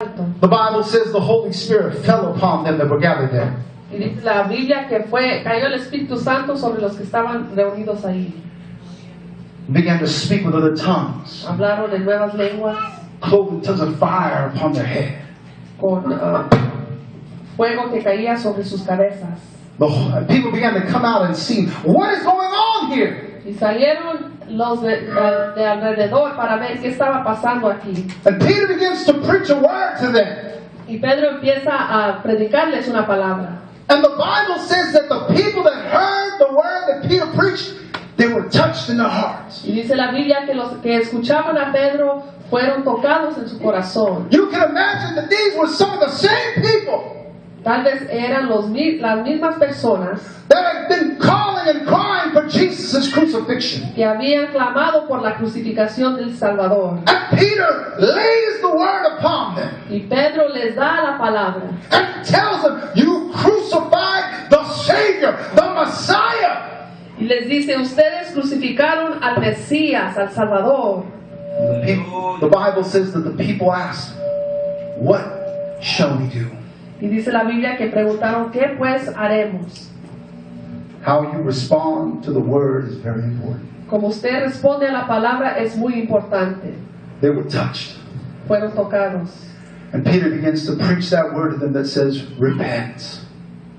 The Bible says the Holy Spirit fell upon them that were gathered there. Y dice la Biblia que cayó el Espíritu Santo sobre los que estaban reunidos ahí. Began to speak with other tongues, Hablaron en nuevas lenguas, cloven tongues of fire upon their head. con fuego que caía sobre sus cabezas. People began to come out and see what is going on here. Y salieron los de alrededor para ver qué estaba pasando aquí. And Peter begins to preach a word to them. Y Pedro empieza a predicarles una palabra. And the Bible says that the people that heard the word that Peter preached, they were touched in their hearts. Y dice la Biblia que los que escuchaban a Pedro fueron tocados en su corazón. You can imagine that these were some of the same people Tal vez eran las mismas personas that had been calling and crying for Jesus' crucifixion. que habían clamado por la crucificación del Salvador. And Peter lays the word upon them Y Pedro les da la palabra and tells them, you crucified the Savior, the Messiah. y les dice, ustedes crucificaron al Mesías, al Salvador. The Bible says that the people asked, what shall we do? Y dice la Biblia que preguntaron, ¿qué pues haremos? How you respond to the word is very important. Como usted responde a la palabra es muy importante. They were touched. Fueron tocados. And Peter begins to preach that word to them that says, repent.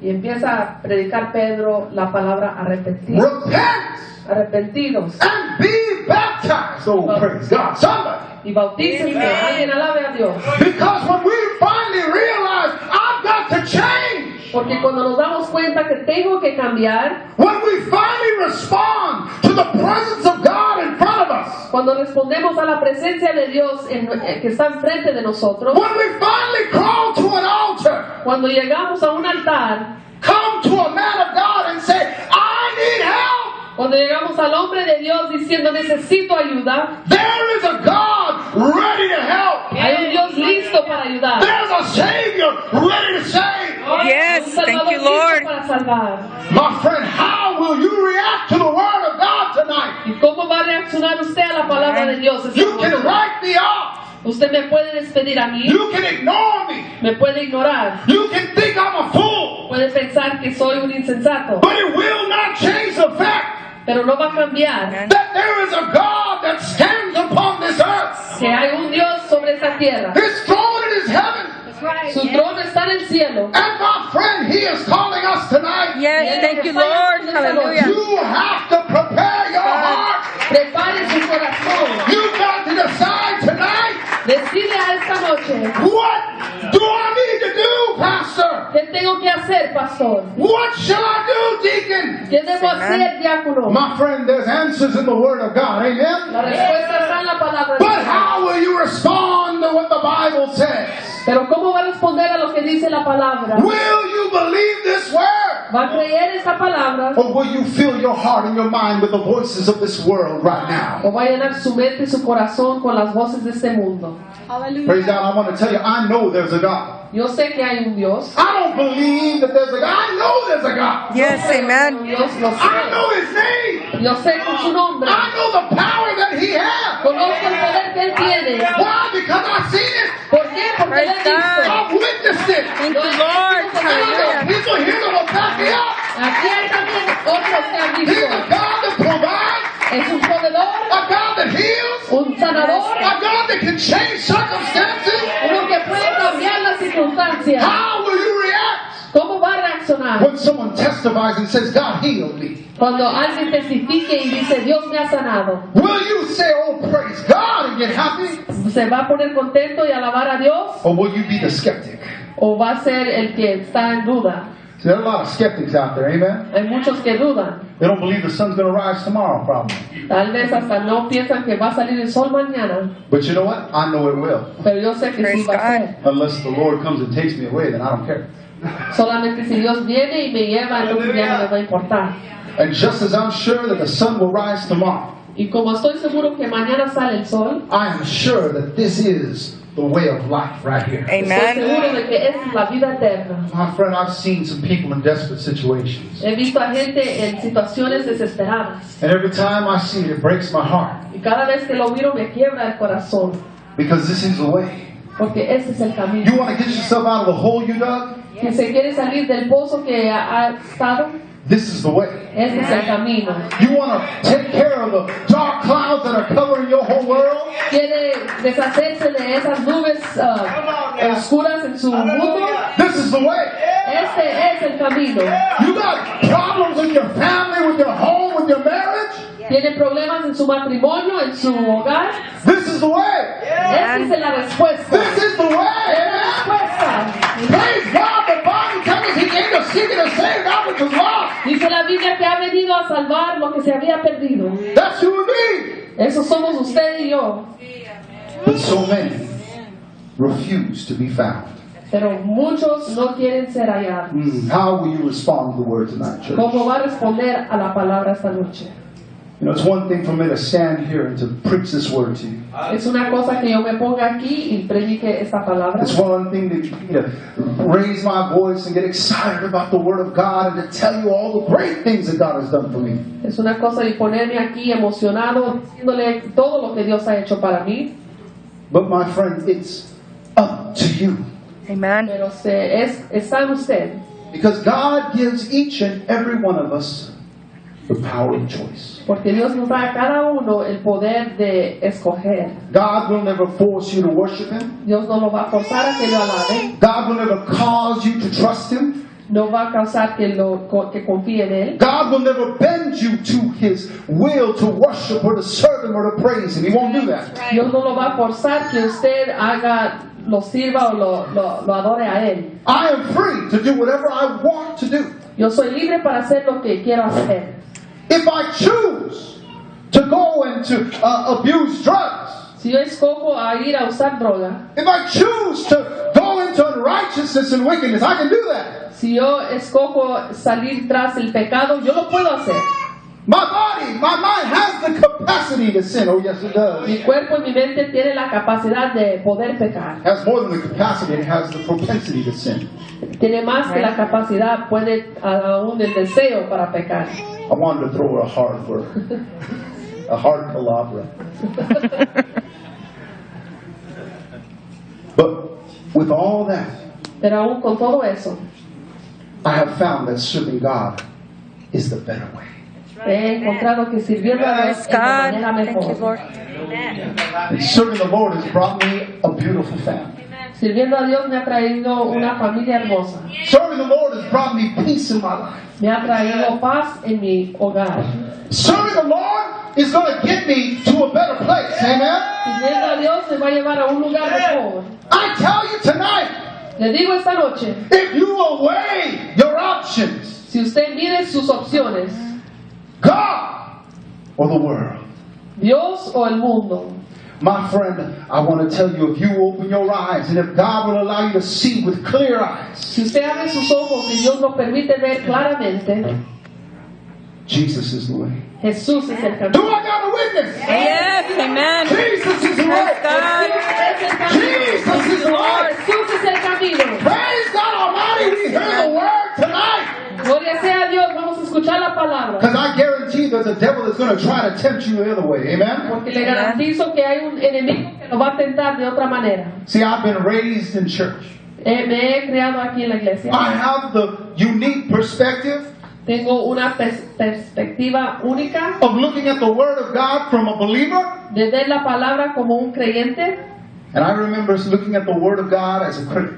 Y empieza a predicar Pedro la palabra arrepentir. Repent Arrepentidos. and be baptized. Oh, praise God. Somebody. Y bautícense. Alguien alabe a Dios. Because when we finally realize I've got to change, Porque cuando nos damos cuenta que tengo que cambiar, when we finally respond to the presence of God in front of us, cuando respondemos a la presencia de Dios que está enfrente de nosotros, when we finally crawl to an altar, cuando llegamos a un altar, come to a man of God and say, I need help. cuando llegamos al hombre de Dios diciendo necesito ayuda, There is a God ready to help. hay un Dios listo para ayudar. There's a Savior ready to save. Yes, Un Salvador thank you, listo Lord. para salvar. My friend, how will you react to the Word of God tonight? ¿Y cómo va a reaccionar usted a la palabra de Dios? esta You can noche? write me off. Usted me puede despedir a mí, You can ignore me. me puede ignorar, You can think I'm a fool. puede pensar que soy un insensato, But it will not change the fact pero no va a cambiar that there is a God that stands upon this earth. que hay un Dios sobre esta tierra. His throne in His heaven. Su trono está en el cielo. And my friend, He is calling us tonight. Yes, thank you, Lord. Hallelujah. You have to prepare your heart. Prepare su corazón. You've got to decide tonight, Decide a esta noche, what do I need to do, Pastor? ¿qué tengo que hacer, pastor? What shall I do, deacon? ¿Qué debo hacer, diácono? My friend, there's answers in the Word of God. Amen? La respuesta está en la palabra de But Dios. how will you respond to what the Bible says? Pero ¿cómo va a responder a lo que dice la palabra? Will you believe this word? ¿Va a creer esta palabra? Or will you fill your heart and your mind with the voices of this world right now? ¿O va a llenar su mente y su corazón con las voces de este mundo? Praise God, I want to tell you, I know there's a God. Yo sé que hay un Dios. I don't believe that there's a God. I know there's a God. Yes, amen. Dios lo I sé. know His name. Yo sé con su nombre. I know the power that He has. Conozco el poder que Él tiene. Why? Because I've seen it. ¿Por qué? Porque Praise Él ha visto. I've witnessed it. Thank you, Lord. And I know Hallelujah. people here that will back me up. Aquí hay también otros que han He's a visto. God that provides, Es un proveedor, a God that heals, un sanador, a God that can change circumstances. uno que puede cambiar las circunstancias. How will you react ¿Cómo va a reaccionar? when someone testifies and says, God healed me? Cuando alguien testifique y dice, Dios me ha sanado. Will you say, oh, praise God, and get happy? ¿Se va a poner contento y alabar a Dios? Or will you be the skeptic? ¿O va a ser el que está en duda? See, there are a lot of skeptics out there, amen? Hay muchos que dudan. They don't believe the sun's going to rise tomorrow, probably. Tal vez hasta no piensan que va a salir el sol mañana. But you know what? I know it will. Pero yo sé que sí Praise va a ser. Unless the Lord comes and takes me away, then I don't care. Solamente si Dios viene y me lleva, entonces ya no me va a importar. And just as I'm sure that the sun will rise tomorrow, Y como estoy seguro que mañana sale el sol, I am sure that this is the way of life right here. estoy Amen. seguro de que esa es la vida eterna. My friend, I've seen some people in desperate situations. He visto a gente en situaciones desesperadas. And every time I see it, it breaks my heart. Y cada vez que lo miro me quiebra el corazón. Because this is the way. porque ese es el camino. You want to get yourself out of the hole you dug? Que se quiere salir del pozo que ha estado, This is the way. ese es el camino. You want to take care of the dark clouds that are covering your whole world? Quiere deshacerse de esas nubes oscuras en su mundo, This is the way. este es el camino. You got problems with your family, with your home, with your marriage? Tiene problemas en su matrimonio, en su hogar, This is the way. esa es la respuesta. This is the way. Es la Amen. respuesta. Praise God. The Bible tells us He came to seek and to save that which was lost. Dice la Biblia que ha venido a salvar lo que se había perdido. That's you and me. Eso somos usted y yo. But so many refuse to be found. Pero muchos no quieren ser hallados. How will you respond to the word tonight, church? ¿Cómo va a responder a la palabra esta noche? You know, it's one thing for me to stand here and to preach this word to you. Es una cosa que yo me ponga aquí y predique esta palabra. It's one thing to raise my voice and get excited about the word of God and to tell you all the great things that God has done for me. Es una cosa de ponerme aquí emocionado, diciéndole todo lo que Dios ha hecho para mí. But my friend, it's up to you. Amen. Pero está en usted. Because God gives each and every one of us the power of choice. Porque Dios nos da a cada uno el poder de escoger. God will never force you to worship Him. Dios no lo va a forzar a que lo alabe. God will never cause you to trust Him. No va a causar que confíe en Él. God will never bend you to His will to worship or to serve Him or to praise Him. He won't do that. Dios no lo va a forzar que usted lo sirva o lo adore a Él. I am free to do whatever I want to do. Yo soy libre para hacer lo que quiero hacer. If I choose to go and to abuse drugs, Si yo escojo a ir a usar droga, if I choose to go into unrighteousness and wickedness, I can do that. si yo escojo salir tras el pecado, yo lo puedo hacer. My body, my mind has the capacity to sin. Oh, yes, it does. Mi cuerpo y mi mente tienen la capacidad de poder pecar. It has more than the capacity, it has the propensity to sin. Tiene más que la capacidad, puede aún el deseo para pecar. I wanted to throw her a hard word, a hard palabra. But with all that, Pero aún con todo eso, I have found that serving God is the better way. he encontrado que sirviendo a Dios Praise es la God. manera Thank you, mejor. Lord. And serving the Lord has brought me a beautiful family. Sirviendo a Dios me ha traído una familia hermosa. Serving the Lord has brought me peace in my life. Me ha traído paz en mi hogar. Serving the Lord is going to get me to a better place. Amen? Sirviendo a Dios me va a llevar a un lugar mejor. I tell you tonight, Le digo esta noche, if you will weigh your options, si usted mide sus opciones, God or the world, Dios o el mundo, my friend, I want to tell you, if you open your eyes and if God will allow you to see with clear eyes, si usted abre sus ojos y Dios lo permite ver claramente, Jesus is the way. Jesús es el Do camino. I got a witness? Yes. Amen. Jesus is the Praise way. God. Es el camino. Jesus is the way. Jesús es el camino. Praise God Almighty, we hear the word tonight. Gloria sea a Dios, vamos a escuchar la palabra. Because I guarantee there's a devil that's going to try to tempt you the other way. Amen? Porque le garantizo que hay un enemigo que lo va a tentar de otra manera. See, I've been raised in church. Me he criado aquí en la iglesia. I have the unique perspective Tengo una perspectiva única of looking at the Word of God from a believer. de ver la palabra como un creyente And I remember looking at the Word of God as a critic.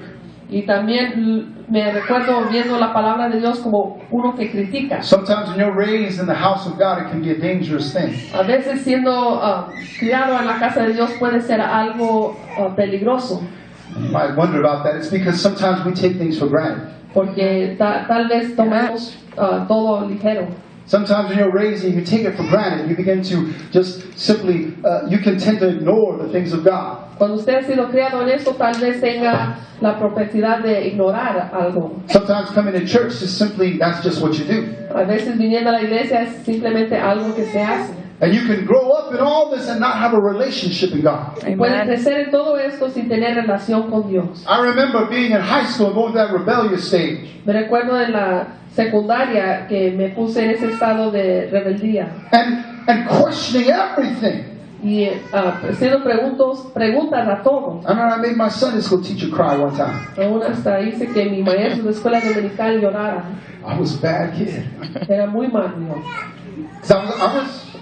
y también me recuerdo viendo la palabra de Dios como uno que critica. Sometimes when you're raised in the house of God, it can be a dangerous thing. A veces siendo criado en la casa de Dios puede ser algo peligroso You might wonder about that. It's because sometimes we take things for granted. porque tal vez tomemos todo ligero. Sometimes when you're raised and you take it for granted, you begin to just simply, you can tend to ignore the things of God. Cuando usted ha sido criado en esto, tal vez tenga la propensidad de ignorar algo. Sometimes coming to church is simply, that's just what you do. A veces viniendo a la iglesia es simplemente algo que se hace. And you can grow up in all this and not have a relationship in God. Puede Amen. crecer en todo esto sin tener relación con Dios. I remember being in high school and going through that rebellious stage. Me recuerdo en la secundaria que me puse en ese estado de rebeldía And questioning everything. y haciendo preguntas a todos. I remember I made my Sunday school teacher cry one time. Aún hasta hice que mi maestro de escuela dominical llorara. I was a bad kid. Era muy malo. 'Cause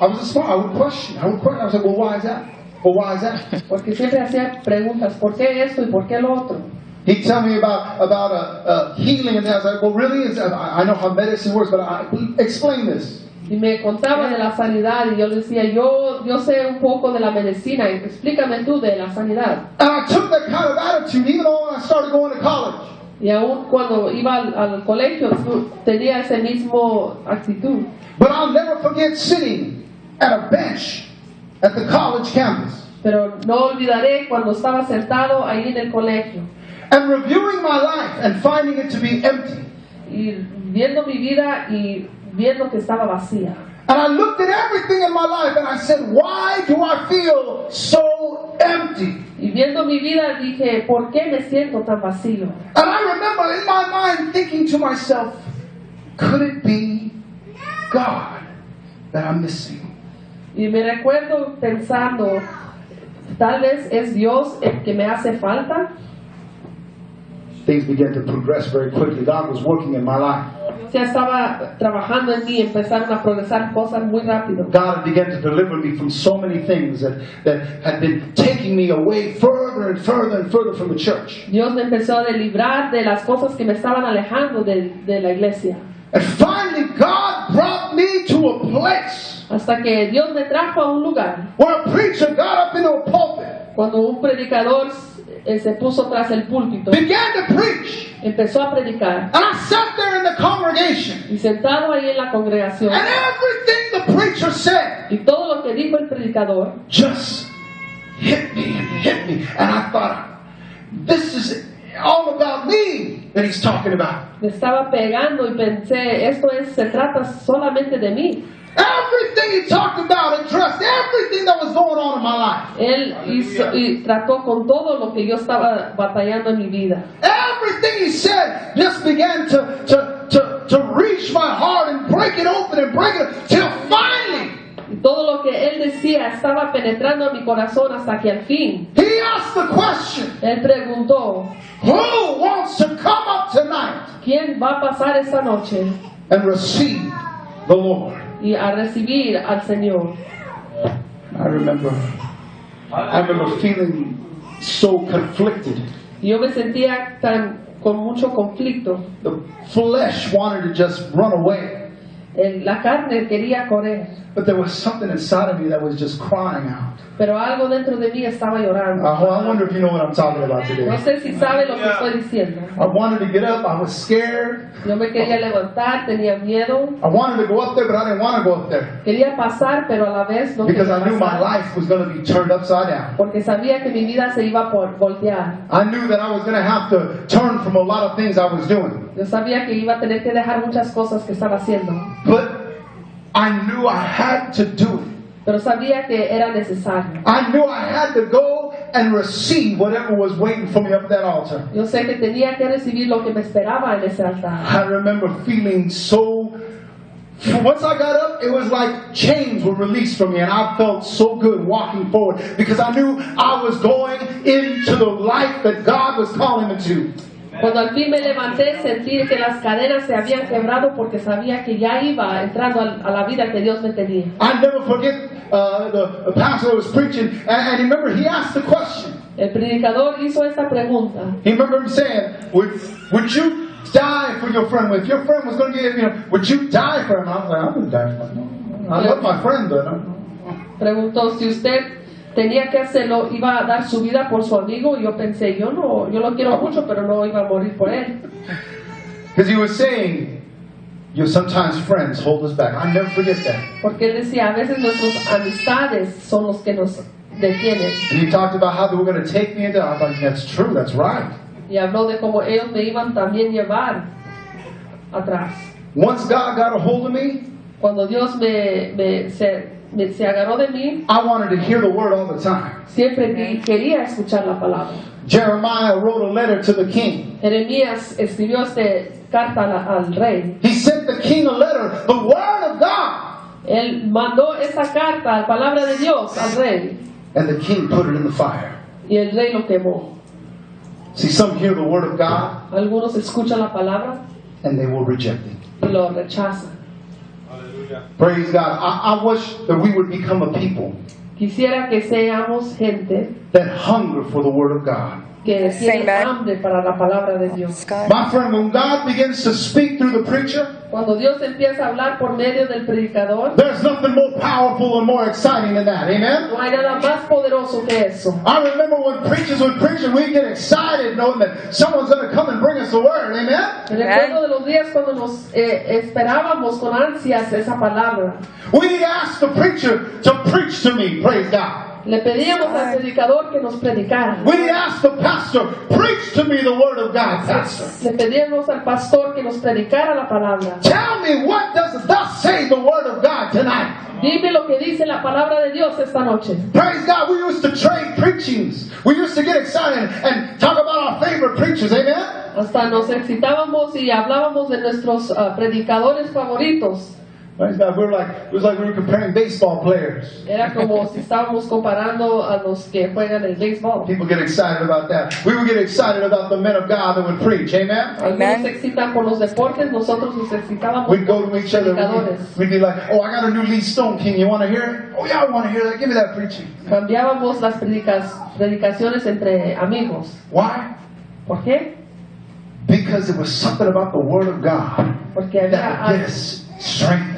I was a smart. I would question. I was like, well, why is that? Well, why is that? Porque siempre hacía preguntas, ¿por qué esto y por qué lo otro? He'd tell me about healing, and I was like, well, really? I know how medicine works, but explain this. Y me contaba de la sanidad y yo le decía, yo sé un poco de la medicina, explícame tú de la sanidad. And I took that kind of attitude even when I started going to college. Y aún cuando iba al colegio tenía ese mismo actitud. But I'll never forget sitting at a bench at the college campus Pero no olvidaré cuando estaba sentado ahí en el colegio and reviewing my life and finding it to be empty. y viendo mi vida y viendo que estaba vacía. And I looked at everything in my life and I said, why do I feel so empty? Y viendo mi vida dije, ¿por qué me siento tan vacío? And I remember in my mind thinking to myself, could it be God that I'm missing? Y me recuerdo pensando, tal vez es Dios el que me hace falta. Things began to progress very quickly. God was working in my life. Ya estaba trabajando en mí, empezaron a progresar cosas muy rápido. God began to deliver me from so many things that had been taking me away further and further and further from the church. Dios me empezó a librar de las cosas que me estaban alejando de la iglesia. And finally, God brought me to a place Hasta que Dios me trajo a un lugar where a preacher got up into a pulpit, cuando un predicador se puso tras el púlpito, began to preach, empezó a predicar. and I sat there in the congregation, Y sentado ahí en la congregación, and everything the preacher said y todo lo que dijo el predicador just hit me and hit me. And I thought, this is all about me that he's talking about. me estaba pegando y pensé, se trata solamente de mí. Everything he talked about addressed everything that was going on in my life. Él hizo y trató con todo lo que yo estaba batallando en mi vida. Everything he said just began to reach my heart and break it open and break it till finally Y todo lo que él decía estaba penetrando en mi corazón hasta que al fin he asked the question, él preguntó, who wants to come up tonight ¿quién va a pasar esta noche and receive the Lord? y a recibir al Señor? I remember feeling so conflicted. Y yo me sentía con mucho conflicto. The flesh wanted to just run away, La carne quería correr, but there was something inside of me that was just crying out. pero algo dentro de mí estaba llorando. I wonder if you know what I'm talking about today. No sé si sabe lo que estoy diciendo. I wanted to get up. I was scared. Yo me quería levantar, tenía miedo, I wanted to go up there, but I didn't want to go up there quería pasar, pero a la vez no because quería I knew my pasar, life was going to be turned upside down. porque sabía que mi vida se iba por voltear. I knew that I was going to have to turn from a lot of things I was doing. Yo sabía que iba a tener que dejar muchas cosas que estaba haciendo, But I knew I had to do it. pero sabía que era necesario. I knew I had to go and receive whatever was waiting for me up at that altar. Yo sé que tenía que recibir lo que me esperaba en ese altar. I remember feeling so. Once I got up, it was like chains were released from me, and I felt so good walking forward because I knew I was going into the life that God was calling me to. Cuando al fin me levanté, sentí que las cadenas se habían quebrado porque sabía que ya iba entrando a la vida que Dios me tenía. I never forget the pastor that was preaching, and remember he asked the question. El predicador hizo esta pregunta. He remember him saying, "Would you die for your friend? If your friend was going to get, would you die for him?" I was like, "I wouldn't die for him. I love my friend, but." Preguntó si usted tenía que hacerlo, iba a dar su vida por su amigo. Y yo pensé, yo lo quiero mucho, pero no iba a morir por él. Because he was saying, sometimes friends hold us back. I never forget that. Porque él decía, a veces nuestras amistades son los que nos detienen. And he talked about how they were going to take me into. I thought, that's true, that's right. Y habló de cómo ellos me iban también llevar atrás. Once God got a hold of me, Cuando Dios se agarró de mí, I wanted to hear the word all the time. siempre quería escuchar la palabra. Jeremiah wrote a letter to the king. Jeremías escribió esta carta al rey. He sent the king a letter, the word of God. Él mandó esa carta, la palabra de Dios, al rey. and the king put it in the fire. Y el rey lo quemó. See, some hear the word of God Algunos escuchan la palabra and they will reject it. y lo rechazan. Praise God. I wish that we would become a people Quisiera que seamos gente that hunger for the word of God. que tiene Amen. hambre para la palabra de Dios. God. My friend, when God begins to speak through the preacher, Cuando Dios empieza a hablar por medio del predicador, there's nothing more powerful and more exciting than that. Amen? no hay nada más poderoso que eso. I remember when preachers would preach and we get excited knowing that someone's going to come and bring us the word. Amen? Recuerdo de los días cuando nos esperábamos con ansias esa palabra. We asked the preacher to preach to me. Praise God. Le pedíamos al predicador que nos predicara. We asked the pastor, preach to me the word of God, pastor. Le pedíamos al pastor que nos predicara la palabra. Tell me what does thus say the word of God tonight. Dime lo que dice la palabra de Dios esta noche. Praise God. We used to trade preachings. We used to get excited and talk about our favorite preachers. Amen? Hasta nos excitábamos y hablábamos de nuestros predicadores favoritos. Praise God. It was like we were comparing baseball players. Era como si estábamos comparando a los que juegan el béisbol. People get excited about that. We would get excited about the men of God that would preach. Amen? Algunos se excitan por los deportes, nosotros nos excitábamos We'd go por to los each other. predicadores. We'd be like, oh, I got a new Lee Stone King. You want to hear it? Oh, yeah, I want to hear that. Give me that preaching. Cambiábamos las predicaciones entre amigos. Why? ¿Por qué? Because it was something about the Word of God Porque había that would get algo us strengthened.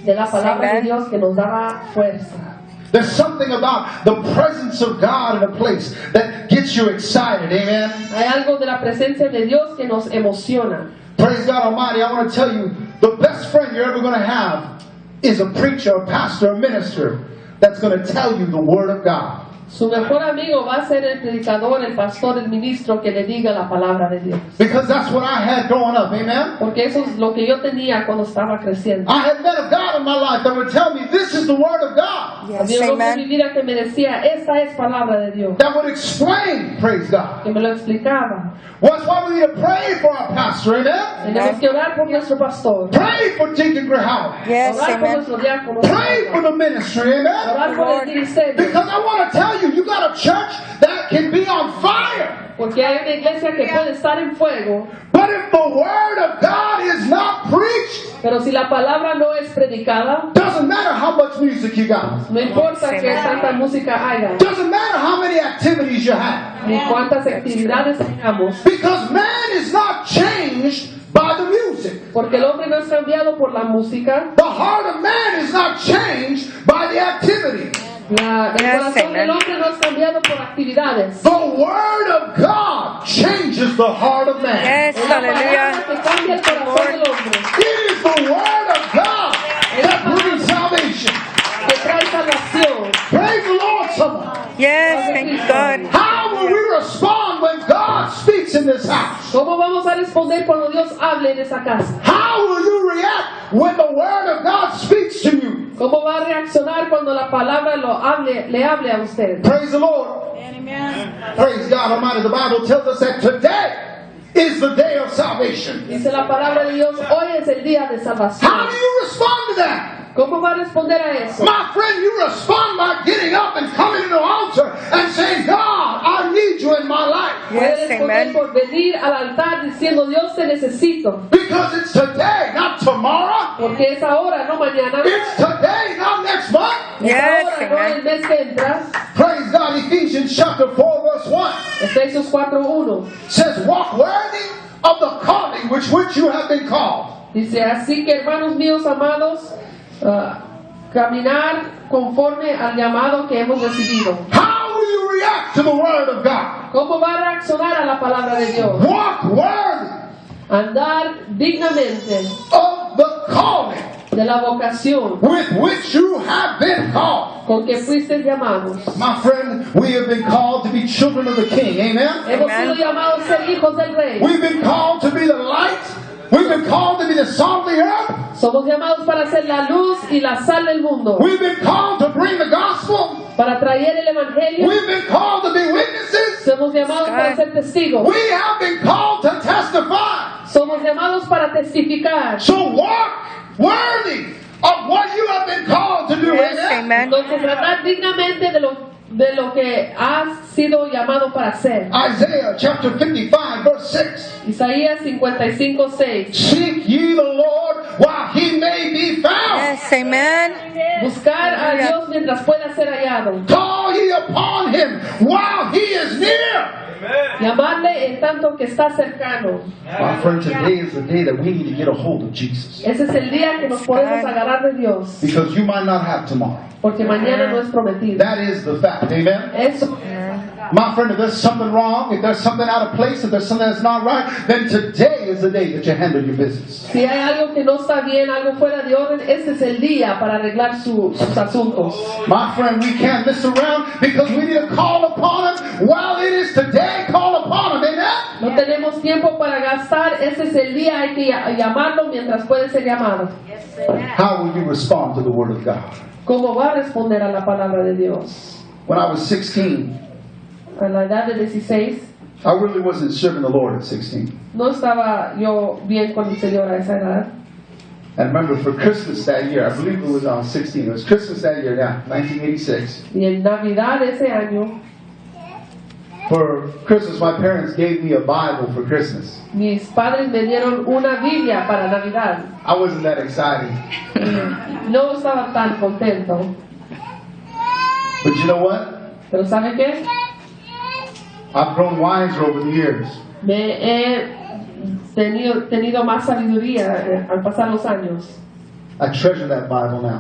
de la palabra de Amen. Dios que nos daba fuerza. There's something about the presence of God in a place that gets you excited. Amen? Hay algo de la presencia de Dios que nos emociona. Praise God Almighty. I want to tell you, the best friend you're ever going to have is a preacher, a pastor, a minister that's going to tell you the Word of God. Su mejor amigo va a ser el predicador, el pastor, el ministro que le diga la palabra de Dios. Because that's what I had growing up. Amen? Porque eso es lo que yo tenía cuando estaba creciendo. I had men of God in my life that would tell me, this is the Word of God. Yes, Había un hombre en mi amen. vida que me decía, esta es palabra de Dios. That would explain, praise God. Que me lo explicaba. That's why we need to pray for our pastor. Amen? Tenemos que orar por nuestro pastor. Pray for Deacon Graham. Yes, Orar por amen. nuestro diácono. Pray for the ministry. Amen? Orar por el ministerio. Because I want to tell you, you got a church that can be on fire. Porque hay una iglesia que puede estar en fuego, But if the Word of God is not preached, pero si la palabra no es predicada, doesn't matter how much music you got. no importa que Amen. tanta música haya, Doesn't matter how many activities you have. ni cuántas actividades tengamos, Because man is not changed by the music. porque el hombre no es cambiado por la música, The heart of man is not changed by the activity. el Yes, corazón amen. del hombre no es cambiado por actividades. The Word of God changes the heart of man. Yes, Es la palabra hallelujah. que cambia el corazón del hombre, It is the Word of God that brings salvation. que trae salvación. Praise the Lord, someone. Yes, thank you, God. How will we respond when God speaks in this house? ¿Cómo vamos a responder cuando Dios hable en esa casa? How will you react when the Word of God speaks to you? ¿Cómo va a reaccionar cuando la palabra le hable a usted? Praise the Lord. Praise God Almighty. The Bible tells us that today is the day of salvation. Dice la palabra de Dios, hoy es el día de salvación. How do you respond to that? ¿Cómo va a responder a eso? My friend, you respond by getting up and coming to the altar and saying, God, I need you in my life. Yes, Puede responder amen. por venir al altar diciendo, Dios te necesito. Because it's today, not tomorrow. Porque es ahora, no mañana. It's today, not next month. Es Yes, ahora, no amen. el mes que entra. Praise God. Ephesians chapter 4 verse 1 Efesios 4:1. says, walk worthy of the calling which you have been called. Dice, así que hermanos míos amados, caminar conforme al llamado que hemos recibido. How will you react to the word of God? ¿Cómo va a reaccionar a la palabra de Dios? Walk worthy Andar dignamente of the calling de la vocación with which you have been called. con que fuiste llamados. My friend, we have been called to be children of the King. Amen? Hemos Amen. sido llamados a ser hijos del Rey. We've been called to be the light. We've been called to be the salt of the earth. Somos llamados para ser la luz y la sal del mundo, We've been called to bring the gospel. para traer el Evangelio. We've been called to be witnesses. Somos llamados para ser testigos. We have been called to testify. Somos llamados para testificar. So walk worthy of what you have been called to do. Yes, Amen. amen. Entonces, tratar dignamente de lo que has sido llamado para hacer. Isaiah chapter 55, verse 6. Isaías 55:6. Seek ye the Lord while he may be found. Yes, amen. Buscar a Dios mientras pueda ser hallado. Call ye upon him while he is near. Llamarle en tanto que está cercano. My friend, today is the day that we need to get a hold of Jesus. Ese es el día que nos podemos agarrar de Dios. Because you might not have tomorrow. Porque mañana no es prometido. That is the fact. Amen. Eso. My friend, if there's something wrong, if there's something out of place, if there's something that's not right, then today is the day that you handle your business. Si hay algo que no está bien, algo fuera de orden, este es el día para arreglar sus asuntos. My friend, we can't mess around because we need to call upon him while it is today. Call upon him. Amen. No tenemos tiempo para gastar, ese es el día, hay que llamarlo mientras puede ser llamado. How will you respond to the word of God? ¿Cómo va a responder a la palabra de Dios? When I was 16, A la edad de 16, I really wasn't serving the Lord at 16. no estaba yo bien con el Señor a esa edad. And remember, for Christmas that year, I believe it was on 16. It was Christmas that year, yeah, 1986. Y en Navidad de ese año, For Christmas, my parents gave me a Bible for Christmas. mis padres me dieron una Biblia para Navidad. I wasn't that excited. No estaba tan contento. But you know what? Pero ¿sabe qué? I've grown wiser over the years. Me he tenido más sabiduría al pasar los años. I treasure that Bible now.